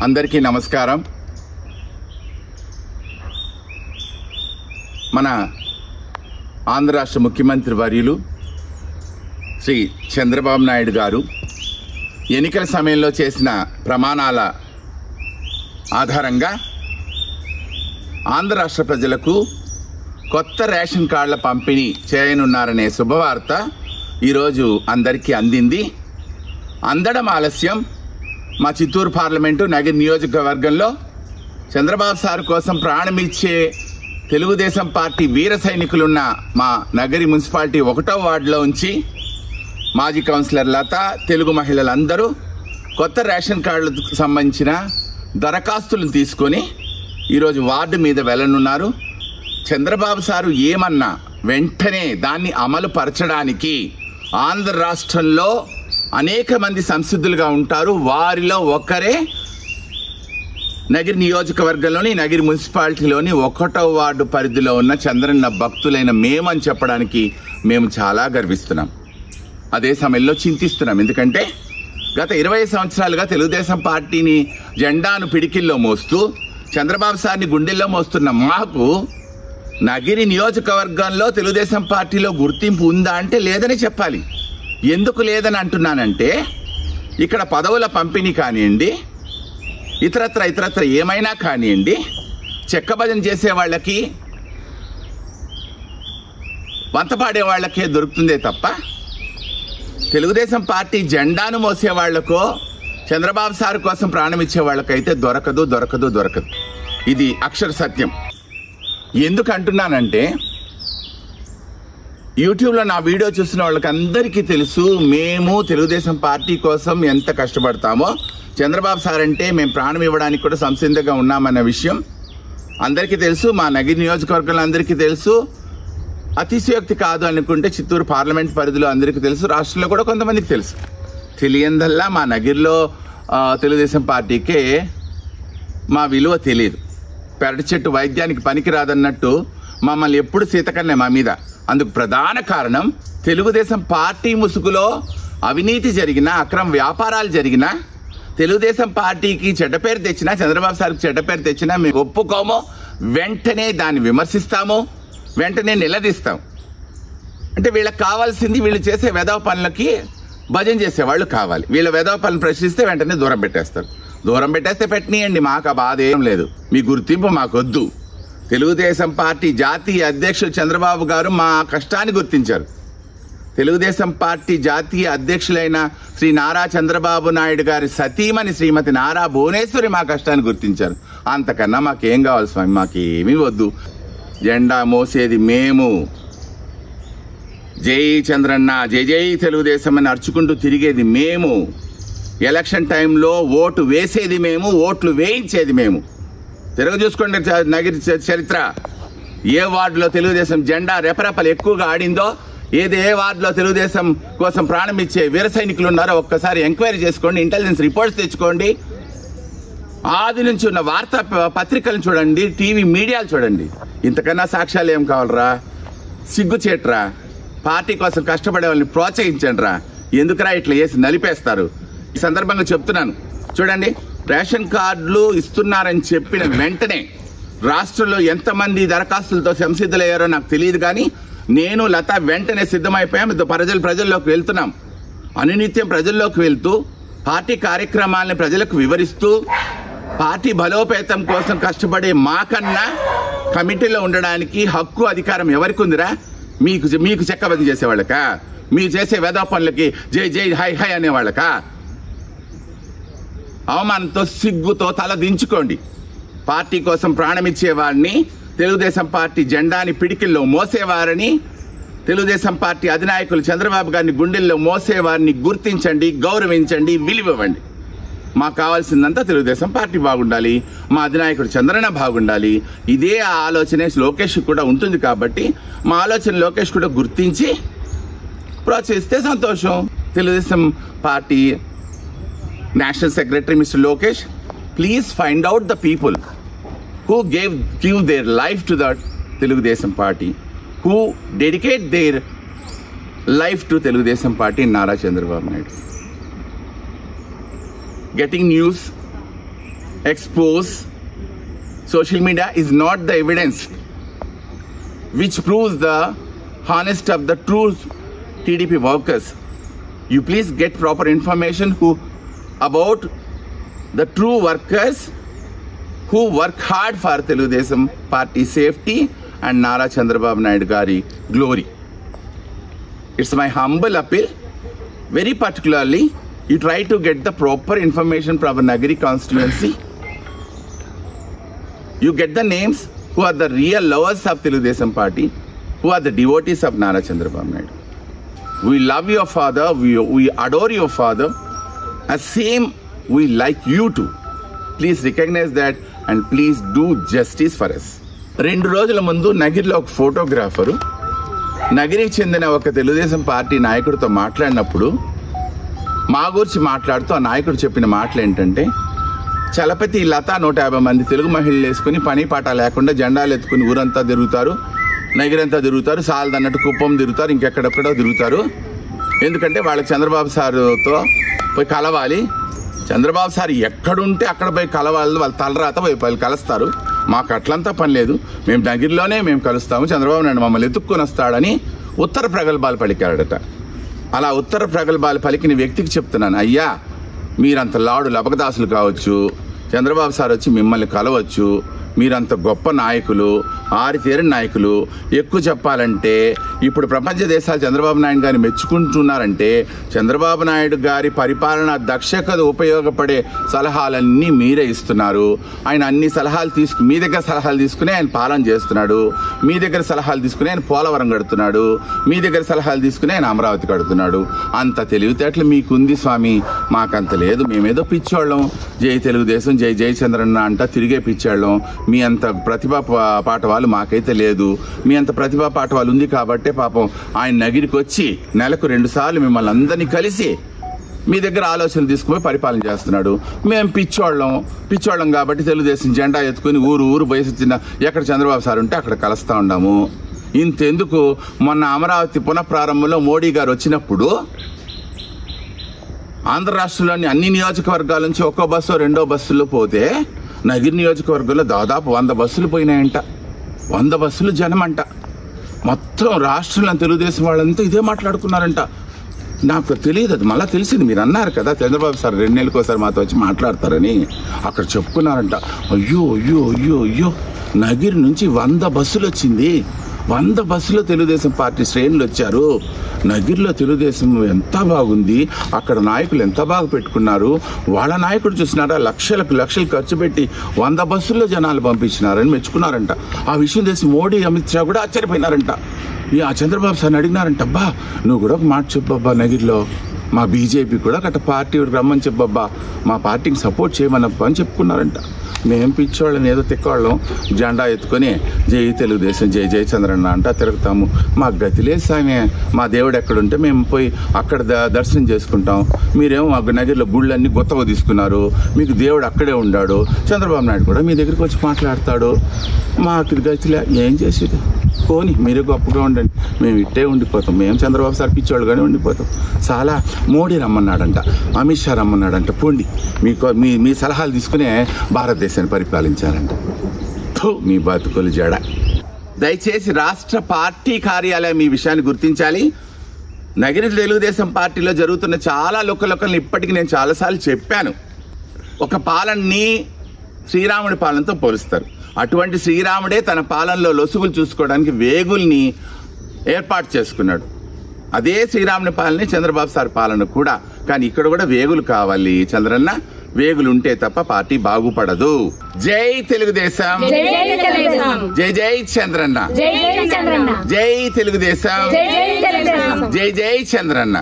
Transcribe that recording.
అందరికీ నమస్కారం. మన ఆంధ్ర రాష్ట్ర ముఖ్యమంత్రి వర్యులు శ్రీ చంద్రబాబు నాయుడు గారు ఎన్నికల సమయంలో చేసిన ప్రమాణాల ఆధారంగా ఆంధ్ర రాష్ట్ర ప్రజలకు కొత్త రేషన్ కార్డుల పంపిణీ చేయనున్నారనే శుభవార్త ఈరోజు అందరికీ అందింది. అందడం ఆలస్యం. మా చిత్తూరు పార్లమెంటు నగిరి నియోజకవర్గంలో చంద్రబాబు సార్ కోసం ప్రాణమిచ్చే తెలుగుదేశం పార్టీ వీర సైనికులున్న మా నగరి మున్సిపాలిటీ 1వ వార్డులో ఉంచి మాజీ కౌన్సిలర్ లత, తెలుగు మహిళలందరూ కొత్త రేషన్ కార్డులకు సంబంధించిన దరఖాస్తులను తీసుకొని ఈరోజు వార్డు మీద వెళ్ళనున్నారు. చంద్రబాబు సారు ఏమన్నా వెంటనే దాన్ని అమలు పరచడానికి ఆంధ్ర రాష్ట్రంలో అనేక మంది సంసిద్ధులుగా ఉంటారు. వారిలో ఒకరే నగిరి నియోజకవర్గంలోని నగిరి మున్సిపాలిటీలోని 1వ వార్డు పరిధిలో ఉన్న చంద్రన్న భక్తులైన మేమని చెప్పడానికి మేము చాలా గర్విస్తున్నాం. అదే సమయంలో చింతిస్తున్నాం. ఎందుకంటే గత 20 సంవత్సరాలుగా తెలుగుదేశం పార్టీని జెండాను పిడికిల్లో మోస్తూ చంద్రబాబు సార్ని గుండెల్లో మోస్తున్న మాకు నగిరి నియోజకవర్గంలో తెలుగుదేశం పార్టీలో గుర్తింపు ఉందా అంటే లేదని చెప్పాలి. ఎందుకు లేదని అంటున్నానంటే ఇక్కడ పదవుల పంపిణీ కానివ్వండి, ఇతరత్ర ఏమైనా కానివ్వండి, చెక్కభజన చేసే వాళ్ళకి, వంతపాడే వాళ్ళకే దొరుకుతుందే తప్ప తెలుగుదేశం పార్టీ జెండాను మోసే వాళ్లకో చంద్రబాబు సార్ కోసం ప్రాణం ఇచ్చే వాళ్ళకైతే దొరకదు. ఇది అక్షర సత్యం. ఎందుకు అంటున్నానంటే యూట్యూబ్లో నా వీడియో చూసిన వాళ్ళకి అందరికీ తెలుసు మేము తెలుగుదేశం పార్టీ కోసం ఎంత కష్టపడతామో. చంద్రబాబు సార్ అంటే మేము ప్రాణం ఇవ్వడానికి కూడా సంసిద్ధంగా ఉన్నామన్న విషయం అందరికీ తెలుసు. మా నగిరి నియోజకవర్గంలో అందరికీ తెలుసు. అతిశయోక్తి కాదు అనుకుంటే చిత్తూరు పార్లమెంట్ పరిధిలో అందరికీ తెలుసు. రాష్ట్రంలో కూడా కొంతమందికి తెలుసు. తెలియందల్లా మా నగిరిలో తెలుగుదేశం పార్టీకే మా విలువ తెలియదు. పెరటి చెట్టు వైద్యానికి పనికిరాదన్నట్టు మమ్మల్ని ఎప్పుడు సీతకన్నే మా మీద. అందుకు ప్రధాన కారణం తెలుగుదేశం పార్టీ ముసుగులో అవినీతి జరిగినా, అక్రమ వ్యాపారాలు జరిగినా, తెలుగుదేశం పార్టీకి చెడ్డ పేరు తెచ్చినా, చంద్రబాబు సార్కి చెడ్డ పేరు తెచ్చినా మేము ఒప్పుకోము. వెంటనే దాన్ని విమర్శిస్తాము, వెంటనే నిలదీస్తాం. అంటే వీళ్ళకి కావాల్సింది వీళ్ళు చేసే వెధవ పనులకి భజన చేసేవాళ్ళు కావాలి. వీళ్ళ వెధవ పనులు ప్రశ్నిస్తే వెంటనే దూరం పెట్టేస్తారు. దూరం పెట్టేస్తే పెట్టనీయండి, మాకు ఆ బాధ ఏం లేదు. మీ గుర్తింపు మాకొద్దు. తెలుగుదేశం పార్టీ జాతీయ అధ్యక్షులు చంద్రబాబు గారు మా కష్టాన్ని గుర్తించారు. తెలుగుదేశం పార్టీ జాతీయ అధ్యక్షులైన శ్రీ నారా చంద్రబాబు నాయుడు గారి సతీమణి శ్రీమతి నారా భువనేశ్వరి మా కష్టాన్ని గుర్తించారు. అంతకన్నా మాకేం కావాలి స్వామి? మాకేమీ వద్దు. జెండా మోసేది మేము. జై చంద్రన్న, జై తెలుగుదేశం అని అరుచుకుంటూ తిరిగేది మేము. ఎలక్షన్ టైంలో ఓటు వేసేది మేము, ఓట్లు వేయించేది మేము. చూసుకోండి నగిరి చరిత్ర. ఏ వార్డులో తెలుగుదేశం జెండా రెపరెపలు ఎక్కువగా ఆడిందో, ఏ వార్డులో తెలుగుదేశం కోసం ప్రాణం ఇచ్చే వీర సైనికులు ఉన్నారో ఒక్కసారి ఎంక్వైరీ చేసుకోండి. ఇంటెలిజెన్స్ రిపోర్ట్స్ తెచ్చుకోండి. ఆది నుంచి ఉన్న వార్తా పత్రికలను చూడండి, టీవీ మీడియాలు చూడండి. ఇంతకన్నా సాక్ష్యాలు ఏం కావాలరా? సిగ్గుచేట్రా. పార్టీ కోసం కష్టపడే వాళ్ళని ప్రోత్సహించండి రా. ఎందుకురా ఇట్లా వేసి నలిపేస్తారు? ఈ సందర్భంగా చెప్తున్నాను. చూడండి, రేషన్ కార్డులు ఇస్తున్నారని చెప్పిన వెంటనే రాష్ట్రంలో ఎంతమంది దరఖాస్తులతో సంసిద్ధులయ్యారో నాకు తెలియదు, కానీ నేను లత వెంటనే సిద్ధమైపోయాం. ప్రజల్లోకి వెళ్తున్నాం. అనునిత్యం ప్రజల్లోకి వెళ్తూ పార్టీ కార్యక్రమాలను ప్రజలకు వివరిస్తూ పార్టీ బలోపేతం కోసం కష్టపడే మాకన్నా కమిటీలో ఉండడానికి హక్కు, అధికారం ఎవరికి ఉందిరా? మీకు చెక్కబద్ధం చేసేవాళ్ళకా? మీరు చేసే వెధవ పనులకి జై హై అనేవాళ్ళకా? అవమానంతో, సిగ్గుతో తల దించుకోండి. పార్టీ కోసం ప్రాణమిచ్చేవారిని, తెలుగుదేశం పార్టీ జెండాని పిడికిల్లో మోసేవారని, తెలుగుదేశం పార్టీ అధినాయకులు చంద్రబాబు గారిని గుండెల్లో మోసేవారిని గుర్తించండి, గౌరవించండి, విలువివ్వండి. మాకు కావాల్సిందంతా తెలుగుదేశం పార్టీ బాగుండాలి, మా అధినాయకుడు చంద్రన్న బాగుండాలి. ఇదే ఆలోచనే లోకేష్ కూడా ఉంటుంది. కాబట్టి మా ఆలోచన లోకేష్ కూడా గుర్తించి ప్రోత్సహిస్తే సంతోషం. Telugu Desam party national secretary mister Lokesh, please find out the people who give their life to the Telugudesam party, who dedicate their life to Telugudesam party Nara Chandrababu Naidu. Getting news expose. Social media is not the evidence which proves the honest of the true TDP workers. You please get proper information about the true workers who work hard for Telugudesam party safety and Nara Chandrababu Naidu Gari glory. It's my humble appeal. Very particularly, you try to get the proper information from our Nagari constituency. You get the names who are the real lovers of Telugudesam party, who are the devotees of Nara Chandrababu Naidu. We love your father, we adore your father, as same we like you too. Please recognize that and please do justice for us. 2 రోజుల ముందు నగిరిలో ఒక photographer నగిరికి చెందిన ఒక Telugu Desam party నాయకుడితో మాట్లాడినప్పుడు మా గురించి మాట్లాడుతూ ఆ నాయకుడు చెప్పిన మాటలు ఏంటంటే, చలపతి లత 150 మంది తెలుగు మహిళలు వేసుకుని పని పాట లేకుండా జెండాలు ఎత్తుకుని ఊరంతా తిరుగుతారు, నగిరంతా తిరుగుతారు, సాలదన్నట్టు కుప్పం తిరుగుతారు, ఇంకెక్కడెక్కడో తిరుగుతారు. ఎందుకంటే వాళ్ళకి చంద్రబాబు సార్తో పోయి కలవాలి, చంద్రబాబు సార్ ఎక్కడుంటే అక్కడ పోయి కలవాలి, వాళ్ళ తలరాత పోయి వాళ్ళు కలుస్తారు. మాకు అట్లంతా పని లేదు, మేము నగిరిలోనే మేము కలుస్తాము, చంద్రబాబు నాయుడు మమ్మల్ని ఎత్తుక్కొని వస్తాడని ఉత్తర ప్రగల్భాలు పలికాడట. అలా ఉత్తర ప్రగల్భాలు పలికిన వ్యక్తికి చెప్తున్నాను, అయ్యా మీరంత లాడు లబకదాసులు కావచ్చు, చంద్రబాబు సార్ వచ్చి మిమ్మల్ని కలవచ్చు, మీరంత గొప్ప నాయకులు, ఆరితేరిన నాయకులు. ఎక్కువ చెప్పాలంటే ఇప్పుడు ప్రపంచ దేశాలు చంద్రబాబు నాయుడు గారిని మెచ్చుకుంటున్నారంటే చంద్రబాబు నాయుడు గారి పరిపాలన దక్షతకు ఉపయోగపడే సలహాలన్నీ మీరే ఇస్తున్నారు. ఆయన అన్ని సలహాలు మీ దగ్గర సలహాలు తీసుకుని ఆయన పాలన చేస్తున్నాడు, మీ దగ్గర సలహాలు తీసుకుని ఆయన పోలవరం కడుతున్నాడు, మీ దగ్గర సలహాలు తీసుకుని ఆయన అమరావతి కడుతున్నాడు. అంత తెలివితేటలు మీకుంది స్వామి, మాకంత లేదు. మేమేదో పిచ్చోళ్ళం, జై తెలుగుదేశం జై జై చంద్రన్న అంట తిరిగే పిచ్చాళ్ళం. మీ అంత ప్రతిభా పాఠవాలు మాకైతే లేదు. మీ అంత ప్రతిభా పాఠవాలు ఉంది కాబట్టే పాపం ఆయన నగిరికి వచ్చి నెలకు 2 సార్లు మిమ్మల్ని అందరినీ కలిసి మీ దగ్గర ఆలోచనలు తీసుకుని పరిపాలన చేస్తున్నాడు. మేము పిచ్చోళ్ళం కాబట్టి తెలుగుదేశం జెండా ఎత్తుకుని ఊరు బయసిచ్చిన ఎక్కడ చంద్రబాబు సార్ ఉంటే అక్కడ కలుస్తూ ఉన్నాము. ఇంతెందుకు, మొన్న అమరావతి పునఃప్రారంభంలో మోడీ గారు వచ్చినప్పుడు ఆంధ్ర రాష్ట్రంలోని అన్ని నియోజకవర్గాల నుంచి ఒక్కో బస్సు 2 బస్సులు పోతే నగిరి నియోజకవర్గంలో దాదాపు 100 బస్సులు పోయినాయంట. 100 బస్సులు జనమంట. మొత్తం రాష్ట్రంలో తెలుగుదేశం వాళ్ళంతా ఇదే మాట్లాడుకున్నారంట. నాకు తెలియదు, అది మళ్ళీ తెలిసింది. మీరు అన్నారు కదా చంద్రబాబు సార్ 2 నెలలకోసారి మాతో వచ్చి మాట్లాడతారని, అక్కడ చెప్పుకున్నారంట. అయ్యో నగిరి నుంచి 100 బస్సులు వచ్చింది. 100 బస్సులో తెలుగుదేశం పార్టీ శ్రేణులు వచ్చారు. నగిరిలో తెలుగుదేశం ఎంత బాగుంది, అక్కడ నాయకులు ఎంత బాగా పెట్టుకున్నారు, వాళ్ళ నాయకుడు చూసినారా లక్షలు ఖర్చు పెట్టి 100 బస్సుల్లో జనాలు పంపించినారని మెచ్చుకున్నారంట. ఆ విషయం తెలిసి మోడీ అమిత్ షా కూడా ఆశ్చర్యపోయినారంట. ఆ చంద్రబాబు సార్ని అడిగినారంట, అబ్బా నువ్వు కూడా ఒక మాట చెప్పబ్బా, నగిరిలో మా బీజేపీ కూడా గట్ట పార్టీ రమ్మని చెప్పబ్బా, మా పార్టీకి సపోర్ట్ చేయమన్నబ్బా అని చెప్పుకున్నారంట. మేము పిచ్చోళ్ళని ఏదో తిక్కవాళ్ళం జెండా ఎత్తుకొని జై తెలుగుదేశం జై జై చంద్రన్న అంటా తిరుగుతాము. మాకు గతి లేదు సామే, మా దేవుడు ఎక్కడుంటే మేము పోయి అక్కడ దర్శనం చేసుకుంటాం. మీరేమో మా నగిరిలో గుళ్ళన్నీ గొత్తగా తీసుకున్నారు, మీకు దేవుడు అక్కడే ఉన్నాడు, చంద్రబాబు నాయుడు కూడా మీ దగ్గరికి వచ్చి మాట్లాడతాడు. మాకు గతిలే, ఏం చేసేది పోని, మీరే గొప్పగా ఉండండి, మేము ఇట్టే ఉండిపోతాం, మేము చంద్రబాబు సార్ పిచ్చోళ్ళుగానే ఉండిపోతాం. చాలా మోడీ రమ్మన్నాడంట, అమిత్ షా రమ్మన్నాడంట, పోండి మీ సలహాలు తీసుకునే భారతదేశాన్ని పరిపాలించారంట. మీ బతుకులు జడ. దయచేసి రాష్ట్ర పార్టీ కార్యాలయం ఈ విషయాన్ని గుర్తించాలి. నగిరి తెలుగుదేశం పార్టీలో జరుగుతున్న చాలా లోకల్ని ఇప్పటికీ నేను చాలాసార్లు చెప్పాను. ఒక పాలనని శ్రీరాముడి పాలనతో పోలుస్తారు. అటువంటి శ్రీరాముడే తన పాలనలో లొసుగులు చూసుకోవడానికి వేగుల్ని ఏర్పాటు చేసుకున్నాడు. అదే శ్రీరాముని పాలనే చంద్రబాబు సార్ పాలన కూడా. కానీ ఇక్కడ కూడా వేగులు కావాలి చంద్రన్న, వేగులు ఉంటే తప్ప పార్టీ బాగుపడదు. జై తెలుగుదేశం, జై జై చంద్రన్న, జై తెలుగుదేశం, జై జై చంద్రన్న.